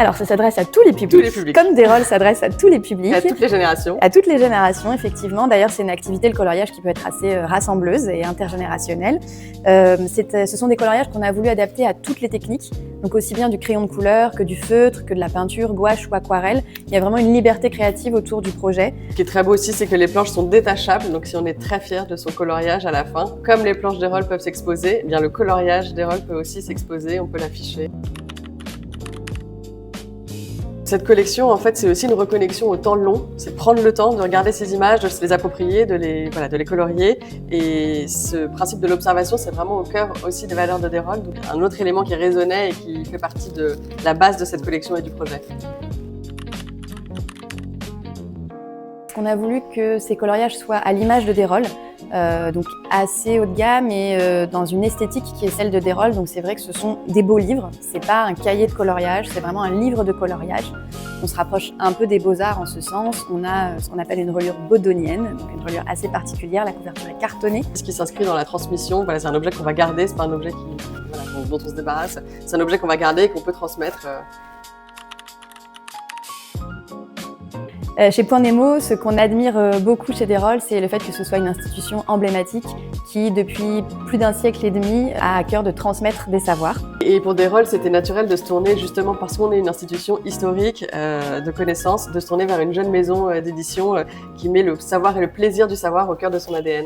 Alors, ça s'adresse à tous les publics. Tous les publics. Comme Desrolles s'adresse à tous les publics. À toutes les générations. À toutes les générations, effectivement. D'ailleurs, c'est une activité, le coloriage, qui peut être assez rassembleuse et intergénérationnelle. Ce sont des coloriages qu'on a voulu adapter à toutes les techniques, donc aussi bien du crayon de couleur que du feutre, que de la peinture, gouache ou aquarelle. Il y a vraiment une liberté créative autour du projet. Ce qui est très beau aussi, c'est que les planches sont détachables, donc si on est très fier de son coloriage à la fin, comme les planches Desrolles peuvent s'exposer, eh bien le coloriage Desrolles peut aussi s'exposer, on peut l'afficher. Cette collection, en fait, c'est aussi une reconnexion au temps long. C'est prendre le temps de regarder ces images, de se les approprier, de les colorier. Et ce principe de l'observation, c'est vraiment au cœur aussi des valeurs de Desrolles. Donc, un autre élément qui résonnait et qui fait partie de la base de cette collection et du projet. On a voulu que ces coloriages soient à l'image de Desrolles, donc assez haut de gamme et dans une esthétique qui est celle de Desrolles. Donc c'est vrai que ce sont des beaux livres, c'est pas un cahier de coloriage, c'est vraiment un livre de coloriage. On se rapproche un peu des beaux-arts en ce sens. On a ce qu'on appelle une reliure bodonienne, donc une reliure assez particulière, la couverture est cartonnée. Ce qui s'inscrit dans la transmission, c'est un objet qu'on va garder, c'est pas un objet dont on se débarrasse, c'est un objet qu'on va garder et qu'on peut transmettre. Chez Point Nemo, ce qu'on admire beaucoup chez Desrolles, c'est le fait que ce soit une institution emblématique qui, depuis plus d'un siècle et demi, a à cœur de transmettre des savoirs. Et pour Desrolles, c'était naturel de se tourner, justement parce qu'on est une institution historique de connaissances, de se tourner vers une jeune maison d'édition qui met le savoir et le plaisir du savoir au cœur de son ADN.